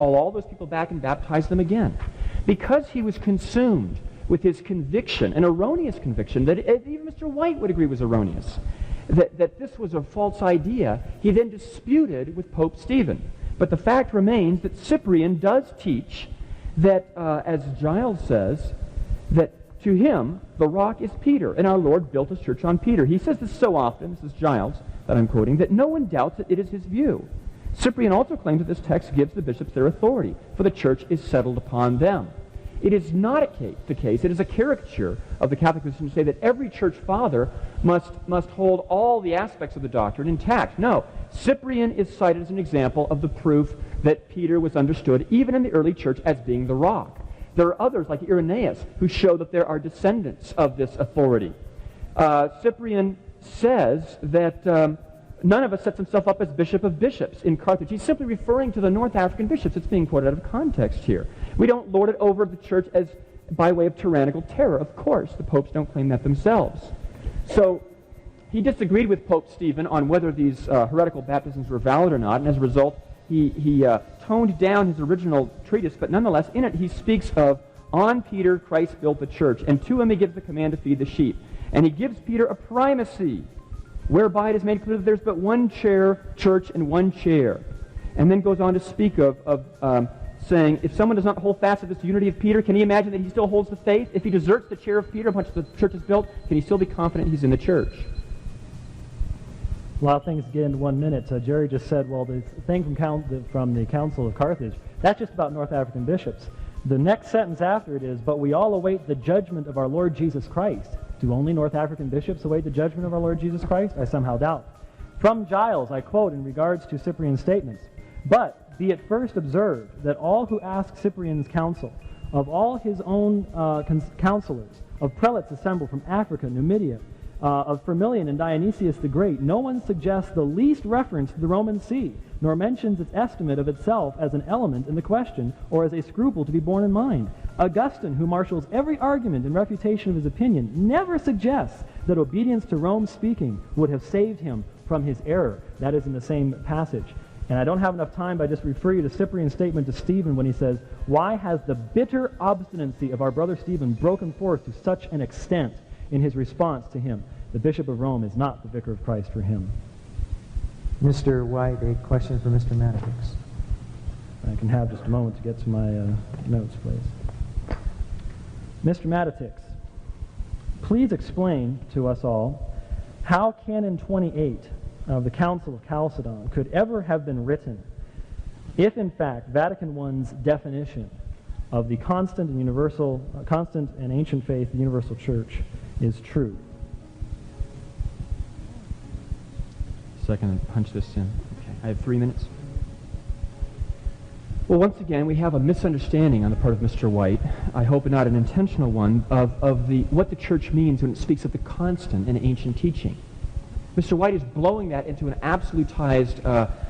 all those people back and baptize them again. Because he was consumed with his conviction, an erroneous conviction that even Mr. White would agree was erroneous, that this was a false idea, he then disputed with Pope Stephen. But the fact remains that Cyprian does teach that, as Giles says, that to him the rock is Peter, and our Lord built his church on Peter. He says this so often, this is Giles that I'm quoting, that no one doubts that it is his view. Cyprian also claims that this text gives the bishops their authority, for the church is settled upon them. It is not the case, it is a caricature of the Catholic position to say that every church father must hold all the aspects of the doctrine intact. No, Cyprian is cited as an example of the proof that Peter was understood, even in the early church, as being the rock. There are others, like Irenaeus, who show that there are descendants of this authority. Cyprian says that none of us sets himself up as bishop of bishops in Carthage. He's simply referring to the North African bishops. It's being quoted out of context here. We don't lord it over the church as by way of tyrannical terror. Of course, the popes don't claim that themselves. So he disagreed with Pope Stephen on whether these heretical baptisms were valid or not, and as a result, he toned down his original treatise, but nonetheless, in it he speaks of, on Peter Christ built the church, and to him he gives the command to feed the sheep. And he gives Peter a primacy, whereby it is made clear that there's but one church and one chair. And then goes on to speak of saying, if someone does not hold fast to this unity of Peter, can he imagine that he still holds the faith? If he deserts the chair of Peter upon which the church is built, can he still be confident he's in the church? A lot of things to get into 1 minute. Jerry just said, well, the thing from the Council of Carthage, that's just about North African bishops. The next sentence after it is, but we all await the judgment of our Lord Jesus Christ. Do only North African bishops await the judgment of our Lord Jesus Christ? I somehow doubt. From Giles, I quote in regards to Cyprian's statements, but be it first observed that all who ask Cyprian's counsel, of all his own counselors, of prelates assembled from Africa, Numidia, of Firmilian and Dionysius the Great, no one suggests the least reference to the Roman See, nor mentions its estimate of itself as an element in the question, or as a scruple to be borne in mind. Augustine, who marshals every argument in refutation of his opinion, never suggests that obedience to Rome's speaking would have saved him from his error. That is in the same passage. And I don't have enough time, but I just refer you to Cyprian's statement to Stephen when he says, why has the bitter obstinacy of our brother Stephen broken forth to such an extent in his response to him? The Bishop of Rome is not the Vicar of Christ for him. Mr. White, a question for Mr. Matitix. I can have just a moment to get to my notes, please. Mr. Matitix, please explain to us all how Canon 28 of the Council of Chalcedon could ever have been written if, in fact, Vatican I's definition of the constant and ancient faith, the universal church, is true. Second, punch this in. Okay, I have 3 minutes. Well, once again, we have a misunderstanding on the part of Mr. White, I hope not an intentional one, of what the church means when it speaks of the constant in ancient teaching. Mr. White is blowing that into an absolutized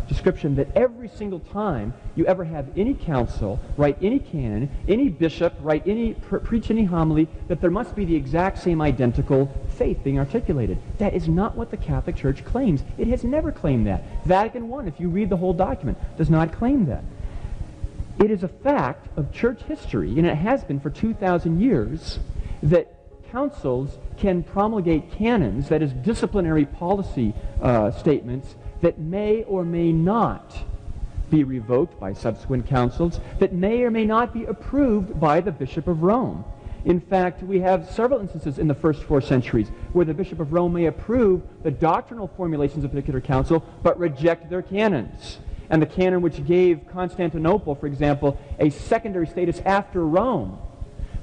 description that every single time you ever have any council write any canon, any bishop write preach any homily, that there must be the exact same identical faith being articulated. That is not what the Catholic Church claims. It has never claimed that. Vatican I, if you read the whole document, does not claim that. It is a fact of church history, and it has been for 2,000 years, that councils can promulgate canons, that is disciplinary policy statements, that may or may not be revoked by subsequent councils, that may or may not be approved by the Bishop of Rome. In fact, we have several instances in the first 4 centuries where the Bishop of Rome may approve the doctrinal formulations of a particular council, but reject their canons. And the canon which gave Constantinople, for example, a secondary status after Rome,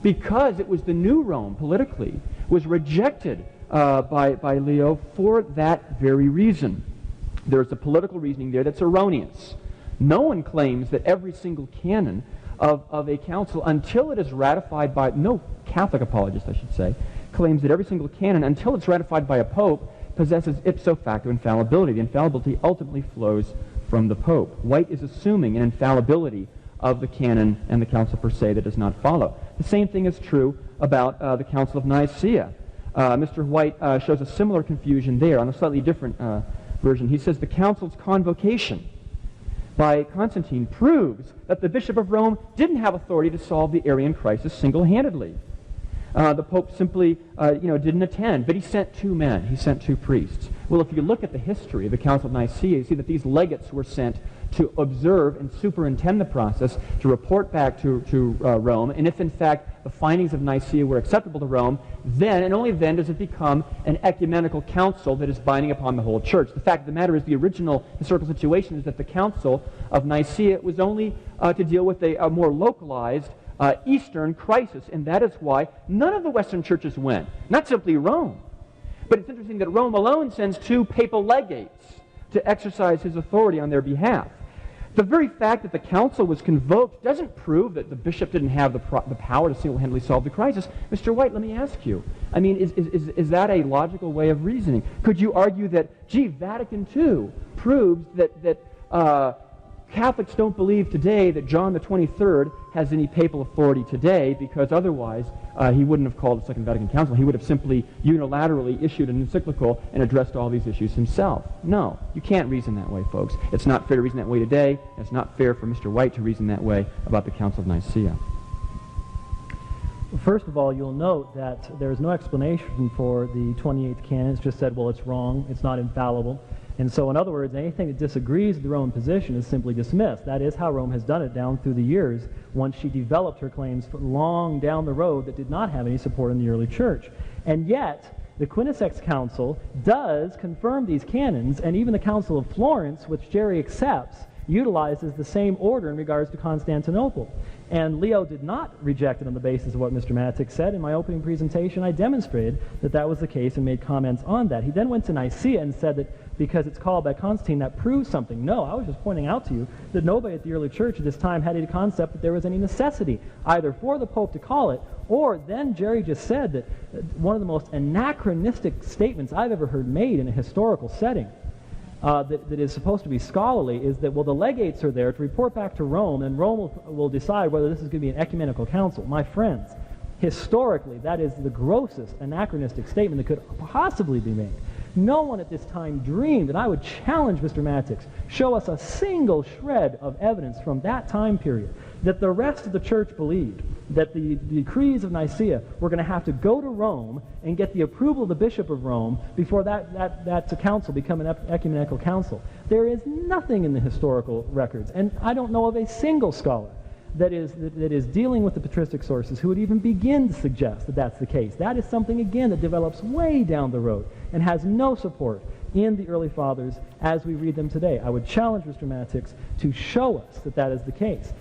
because it was the new Rome politically, was rejected by Leo for that very reason. There's a political reasoning there that's erroneous. No one claims that every single canon of a council, until it is ratified by, no Catholic apologist, I should say, claims that every single canon, until it's ratified by a pope, possesses ipso facto infallibility. The infallibility ultimately flows from the pope. White is assuming an infallibility of the canon and the council per se that does not follow. The same thing is true about the Council of Nicaea. Mr. White shows a similar confusion there on a slightly different version. He says the council's convocation by Constantine proves that the Bishop of Rome didn't have authority to solve the Arian crisis single-handedly. The Pope simply, didn't attend, but he sent two men. He sent two priests. Well, if you look at the history of the Council of Nicaea, you see that these legates were sent to observe and superintend the process, to report back to Rome, and if in fact the findings of Nicaea were acceptable to Rome, then and only then does it become an ecumenical council that is binding upon the whole church. The fact of the matter is the original historical situation is that the Council of Nicaea was only to deal with a more localized Eastern crisis, and that is why none of the Western churches went, not simply Rome. But it's interesting that Rome alone sends two papal legates to exercise his authority on their behalf. The very fact that the council was convoked doesn't prove that the bishop didn't have the power to single-handedly solve the crisis. Mr. White, let me ask you, I mean, is that a logical way of reasoning? Could you argue that, Vatican II proves that Catholics don't believe today that John the 23rd has any papal authority today, because otherwise he wouldn't have called the Second Vatican Council. He would have simply unilaterally issued an encyclical and addressed all these issues himself. No, you can't reason that way, folks. It's not fair to reason that way today, and it's not fair for Mr. White to reason that way about the Council of Nicaea. First of all, you'll note that there is no explanation for the 28th canon. It's just said, well, it's wrong, it's not infallible. And so, in other words, anything that disagrees with the Roman position is simply dismissed. That is how Rome has done it down through the years, once she developed her claims long down the road that did not have any support in the early church. And yet, the Quinisex Council does confirm these canons, and even the Council of Florence, which Jerry accepts, utilizes the same order in regards to Constantinople. And Leo did not reject it on the basis of what Mr. Mattick said. In my opening presentation, I demonstrated that that was the case and made comments on that. He then went to Nicaea and said that because it's called by Constantine, that proves something. No, I was just pointing out to you that nobody at the early church at this time had any concept that there was any necessity either for the Pope to call it, or then Jerry just said that one of the most anachronistic statements I've ever heard made in a historical setting that is supposed to be scholarly is that, well, the legates are there to report back to Rome, and Rome will decide whether this is going to be an ecumenical council. My friends, historically, that is the grossest anachronistic statement that could possibly be made. No one at this time dreamed, and I would challenge Mr. Mattick, show us a single shred of evidence from that time period that the rest of the church believed that the decrees of Nicaea were going to have to go to Rome and get the approval of the Bishop of Rome before that council become an ecumenical council. There is nothing in the historical records, and I don't know of a single scholar that is dealing with the patristic sources who would even begin to suggest that that's the case. That is something, again, that develops way down the road and has no support in the early fathers as we read them today. I would challenge Mr. Mattick to show us that that is the case.